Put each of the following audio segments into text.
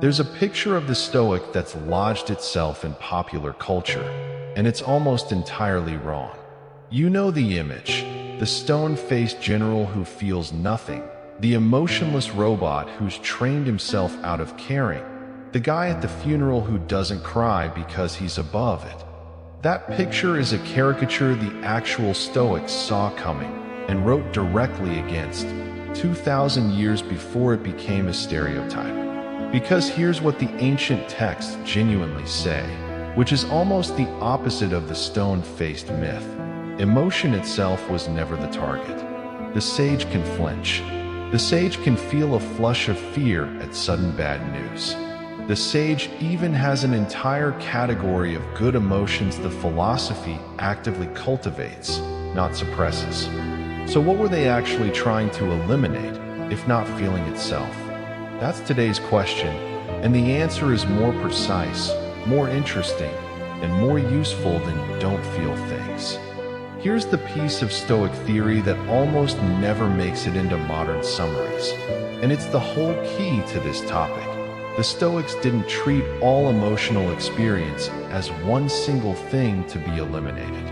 There's a picture of the Stoic that's lodged itself in popular culture, and it's almost entirely wrong. You know the image, the stone-faced general who feels nothing, the emotionless robot who's trained himself out of caring, the guy at the funeral who doesn't cry because he's above it. That picture is a caricature the actual Stoics saw coming and wrote directly against 2,000 years before it became a stereotype. Because here's what the ancient texts genuinely say, which is almost the opposite of the stone-faced myth. Emotion itself was never the target. The sage can flinch. The sage can feel a flush of fear at sudden bad news. The sage even has an entire category of good emotions the philosophy actively cultivates, not suppresses. So what were they actually trying to eliminate, if not feeling itself? That's today's question, and the answer is more precise, more interesting, and more useful than don't feel things. Here's the piece of Stoic theory that almost never makes it into modern summaries, and it's the whole key to this topic. The Stoics didn't treat all emotional experience as one single thing to be eliminated.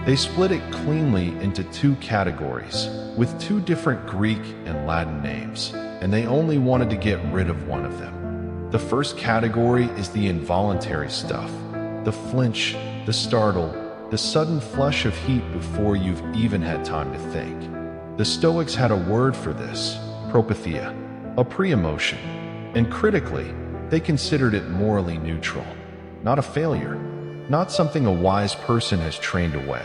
They split it cleanly into two categories, with two different Greek and Latin names, and they only wanted to get rid of one of them. The first category is the involuntary stuff, the flinch, the startle, the sudden flush of heat before you've even had time to think. The Stoics had a word for this, apatheia, a pre-emotion. And critically, they considered it morally neutral, not a failure, not something a wise person has trained away.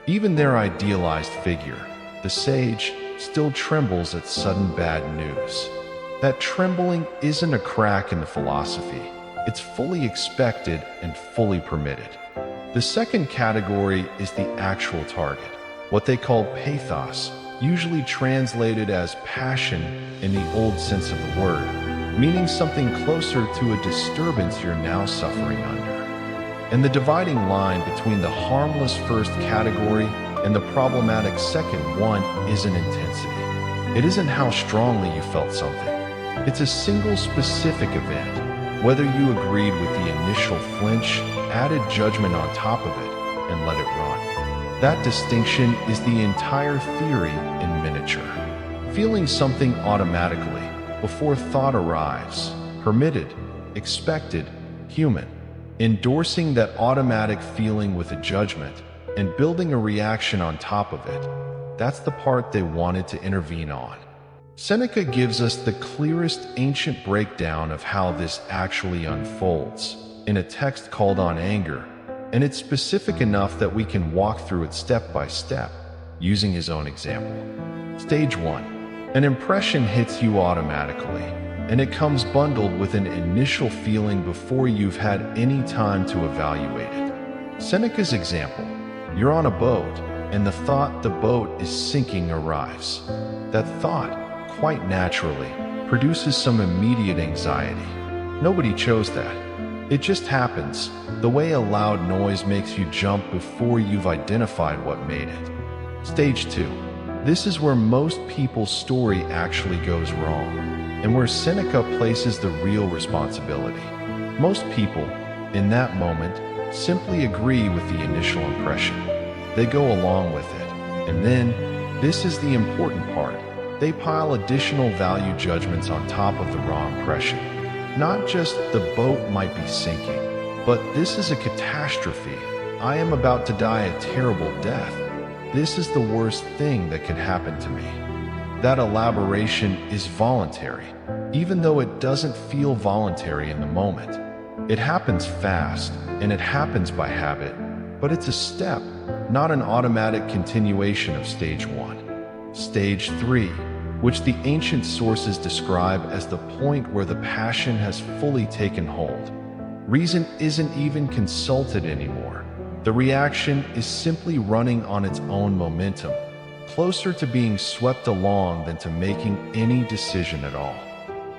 Even their idealized figure, the sage, still trembles at sudden bad news. That trembling isn't a crack in the philosophy, it's fully expected and fully permitted. The second category is the actual target, what they call pathos, usually translated as passion in the old sense of the word, meaning something closer to a disturbance you're now suffering under. And the dividing line between the harmless first category and the problematic second one isn't intensity. It isn't how strongly you felt something. It's a single specific event, whether you agreed with the initial flinch, added judgment on top of it, and let it run. That distinction is the entire theory in miniature. Feeling something automatically, before thought arrives, permitted, expected, human. Endorsing that automatic feeling with a judgment and building a reaction on top of it, that's the part they wanted to intervene on. Seneca gives us the clearest ancient breakdown of how this actually unfolds in a text called On Anger, and it's specific enough that we can walk through it step by step, using his own example. Stage 1. An impression hits you automatically, and it comes bundled with an initial feeling before you've had any time to evaluate it. Seneca's example, you're on a boat, and the thought the boat is sinking arrives. That thought, quite naturally, produces some immediate anxiety. Nobody chose that. It just happens, the way a loud noise makes you jump before you've identified what made it. Stage 2. This is where most people's story actually goes wrong, and where Seneca places the real responsibility. Most people, in that moment, simply agree with the initial impression. They go along with it, and then, this is the important part, they pile additional value judgments on top of the raw impression. Not just the boat might be sinking, but this is a catastrophe. I am about to die a terrible death. This is the worst thing that can happen to me. That elaboration is voluntary, even though it doesn't feel voluntary in the moment. It happens fast, and it happens by habit, but it's a step, not an automatic continuation of stage 1. Stage 3, which the ancient sources describe as the point where the passion has fully taken hold. Reason isn't even consulted anymore. The reaction is simply running on its own momentum, closer to being swept along than to making any decision at all.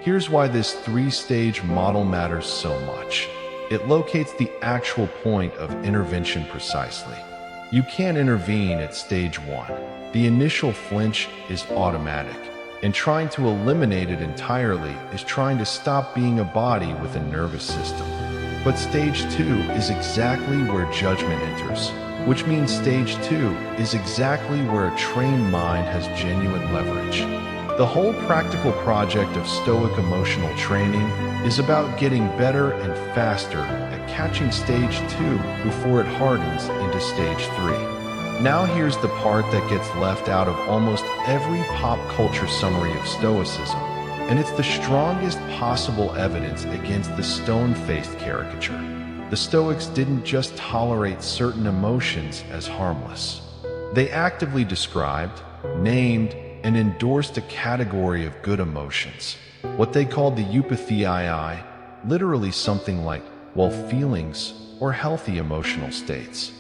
Here's why this three-stage model matters so much. It locates the actual point of intervention precisely. You can't intervene at stage 1. The initial flinch is automatic. and trying to eliminate it entirely is trying to stop being a body with a nervous system. But stage 2 is exactly where judgment enters, which means stage 2 is exactly where a trained mind has genuine leverage. The whole practical project of Stoic emotional training is about getting better and faster at catching stage 2 before it hardens into stage 3. Now here's the part that gets left out of almost every pop culture summary of Stoicism, and it's the strongest possible evidence against the stone-faced caricature. The Stoics didn't just tolerate certain emotions as harmless. They actively described, named, and endorsed a category of good emotions, what they called the Apatheia, literally something like, feelings or healthy emotional states.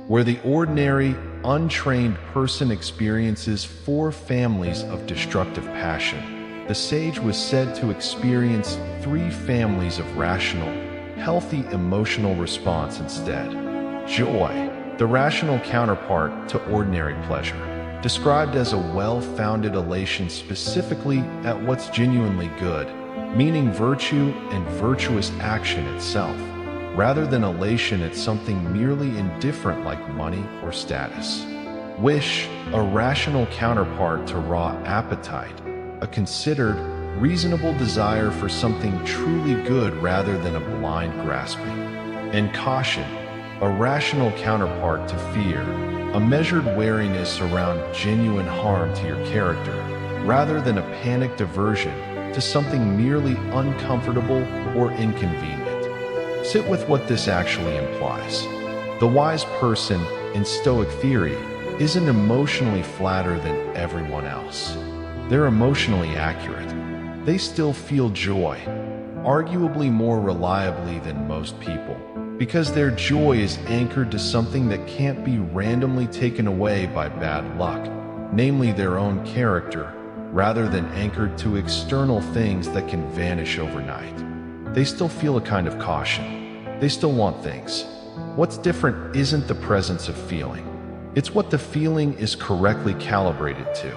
Where the ordinary, untrained person experiences 4 families of destructive passion, the sage was said to experience 3 families of rational, healthy emotional response instead. Joy, the rational counterpart to ordinary pleasure, described as a well-founded elation specifically at what's genuinely good, meaning virtue and virtuous action itself, rather than elation at something merely indifferent like money or status. Wish, a rational counterpart to raw appetite, a considered, reasonable desire for something truly good rather than a blind grasping. And caution, a rational counterpart to fear, a measured wariness around genuine harm to your character, rather than a panicked aversion to something merely uncomfortable or inconvenient. Sit with what this actually implies. The wise person, in Stoic theory, isn't emotionally flatter than everyone else. They're emotionally accurate. They still feel joy, arguably more reliably than most people, because their joy is anchored to something that can't be randomly taken away by bad luck, namely their own character, rather than anchored to external things that can vanish overnight. They still feel a kind of caution. They still want things. What's different isn't the presence of feeling. It's what the feeling is correctly calibrated to.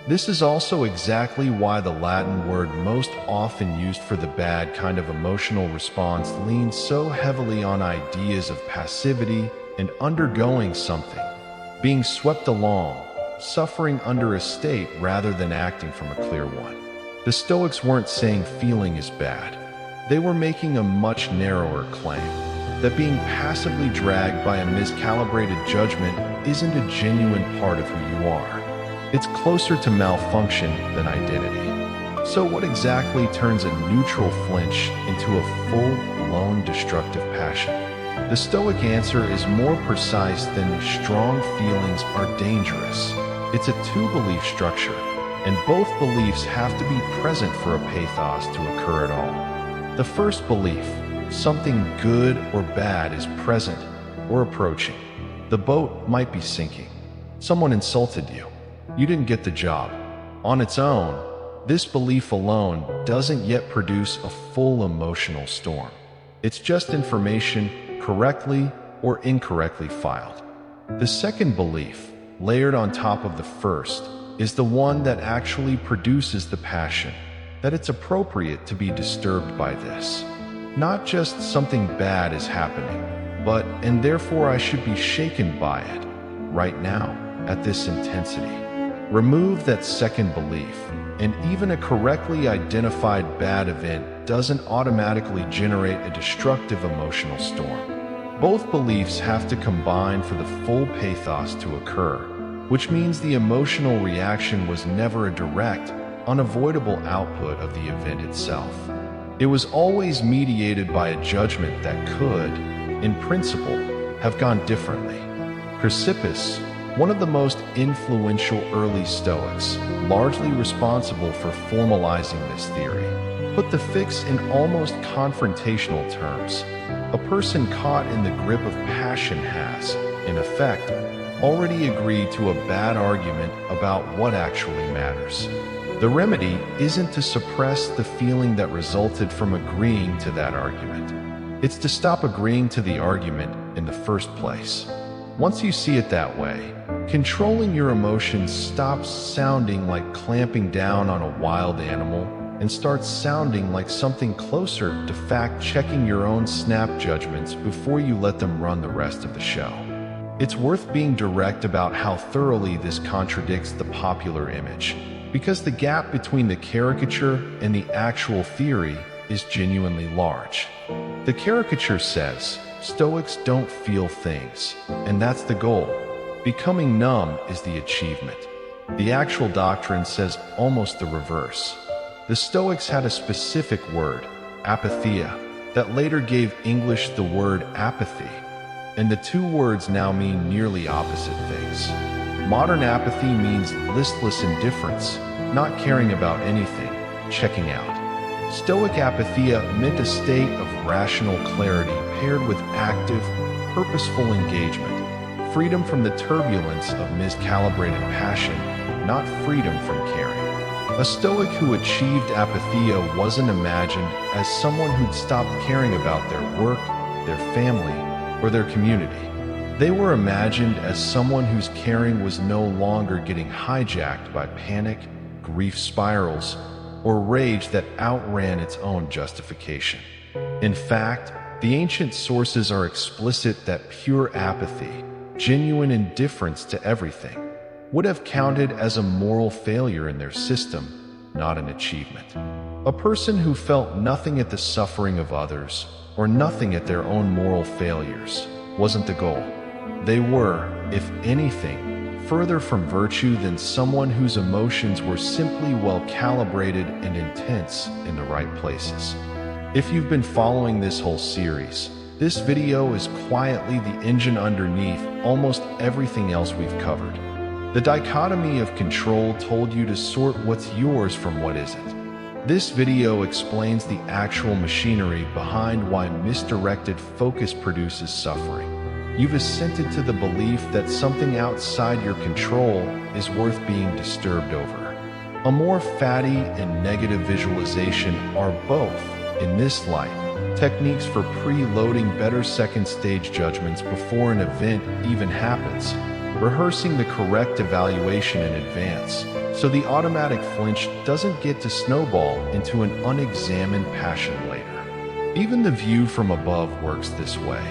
This is also exactly why the Latin word most often used for the bad kind of emotional response leans so heavily on ideas of passivity and undergoing something, being swept along, suffering under a state rather than acting from a clear one. The Stoics weren't saying feeling is bad. They were making a much narrower claim, that being passively dragged by a miscalibrated judgment isn't a genuine part of who you are. It's closer to malfunction than identity. So what exactly turns a neutral flinch into a full-blown destructive passion? The Stoic answer is more precise than strong feelings are dangerous. It's a 2-belief structure, and both beliefs have to be present for a pathos to occur at all. The first belief, something good or bad is present or approaching. The boat might be sinking. Someone insulted you. You didn't get the job. On its own, this belief alone doesn't yet produce a full emotional storm. It's just information correctly or incorrectly filed. The second belief, layered on top of the first, is the one that actually produces the passion, that it's appropriate to be disturbed by this. Not just something bad is happening, but, and therefore I should be shaken by it, right now, at this intensity. Remove that second belief, and even a correctly identified bad event doesn't automatically generate a destructive emotional storm. Both beliefs have to combine for the full pathos to occur, which means the emotional reaction was never a direct, unavoidable output of the event itself. It was always mediated by a judgment that could, in principle, have gone differently. Chrysippus, one of the most influential early Stoics, largely responsible for formalizing this theory, put the fix in almost confrontational terms. A person caught in the grip of passion has, in effect, already agreed to a bad argument about what actually matters. The remedy isn't to suppress the feeling that resulted from agreeing to that argument. It's to stop agreeing to the argument in the first place. Once you see it that way, controlling your emotions stops sounding like clamping down on a wild animal and starts sounding like something closer to fact-checking your own snap judgments before you let them run the rest of the show. It's worth being direct about how thoroughly this contradicts the popular image, because the gap between the caricature and the actual theory is genuinely large. The caricature says, Stoics don't feel things, and that's the goal. Becoming numb is the achievement. The actual doctrine says almost the reverse. The Stoics had a specific word, apatheia, that later gave English the word apathy, and the two words now mean nearly opposite things. Modern apathy means listless indifference, not caring about anything, checking out. Stoic apatheia meant a state of rational clarity paired with active, purposeful engagement, freedom from the turbulence of miscalibrated passion, not freedom from caring. A Stoic who achieved apatheia wasn't imagined as someone who'd stopped caring about their work, their family, or their community. They were imagined as someone whose caring was no longer getting hijacked by panic, grief spirals, or rage that outran its own justification. In fact, the ancient sources are explicit that pure apathy, genuine indifference to everything, would have counted as a moral failure in their system, not an achievement. A person who felt nothing at the suffering of others, or nothing at their own moral failures, wasn't the goal. They were, if anything, further from virtue than someone whose emotions were simply well calibrated and intense in the right places. If you've been following this whole series, this video is quietly the engine underneath almost everything else we've covered. The dichotomy of control told you to sort what's yours from what isn't. This video explains the actual machinery behind why misdirected focus produces suffering. You've assented to the belief that something outside your control is worth being disturbed over. A more fatty and negative visualization are both, in this light, techniques for preloading better second-stage judgments before an event even happens, rehearsing the correct evaluation in advance, so the automatic flinch doesn't get to snowball into an unexamined passion later. Even the view from above works this way.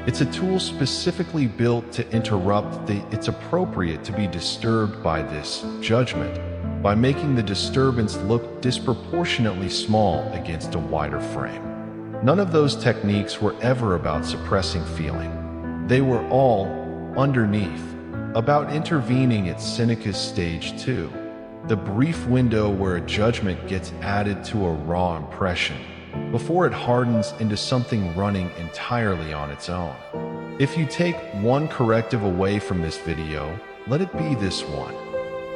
It's a tool specifically built to interrupt it's appropriate to be disturbed by this judgment by making the disturbance look disproportionately small against a wider frame. None of those techniques were ever about suppressing feeling. They were all, underneath, about intervening at Seneca's stage 2, the brief window where a judgment gets added to a raw impression, before it hardens into something running entirely on its own. If you take one corrective away from this video, let it be this one.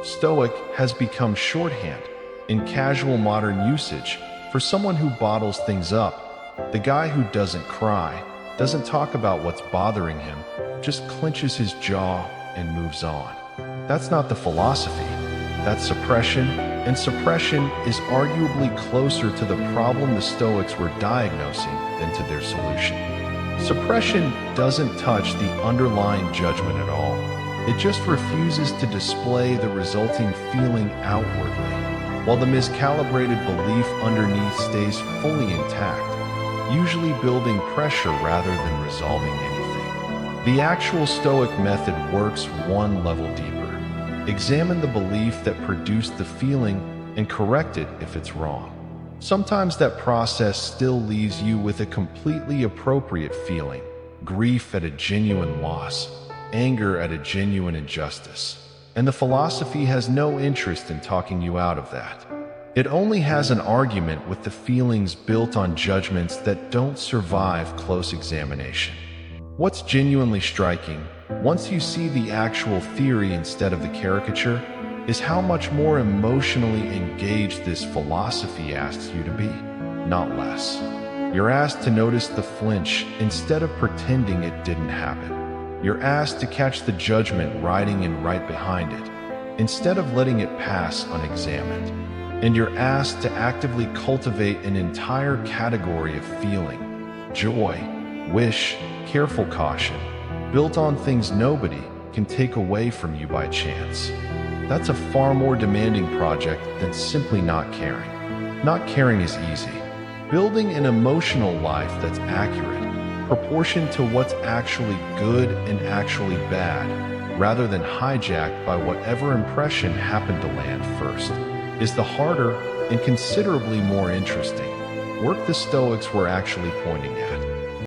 Stoic has become shorthand, in casual modern usage, for someone who bottles things up. The guy who doesn't cry, doesn't talk about what's bothering him, just clenches his jaw and moves on. That's not the philosophy. That's suppression, and suppression is arguably closer to the problem the Stoics were diagnosing than to their solution. Suppression doesn't touch the underlying judgment at all. It just refuses to display the resulting feeling outwardly, while the miscalibrated belief underneath stays fully intact, usually building pressure rather than resolving anything. The actual Stoic method works one level deeper. Examine the belief that produced the feeling and correct it if it's wrong. Sometimes that process still leaves you with a completely appropriate feeling, grief at a genuine loss, anger at a genuine injustice, and the philosophy has no interest in talking you out of that. It only has an argument with the feelings built on judgments that don't survive close examination. What's genuinely striking, once you see the actual theory instead of the caricature, is how much more emotionally engaged this philosophy asks you to be, not less. You're asked to notice the flinch instead of pretending it didn't happen. You're asked to catch the judgment riding in right behind it, instead of letting it pass unexamined. And you're asked to actively cultivate an entire category of feeling: joy, wish, careful caution, built on things nobody can take away from you by chance. That's a far more demanding project than simply not caring. Not caring is easy. Building an emotional life that's accurate, proportioned to what's actually good and actually bad, rather than hijacked by whatever impression happened to land first, is the harder and considerably more interesting work the Stoics were actually pointing at.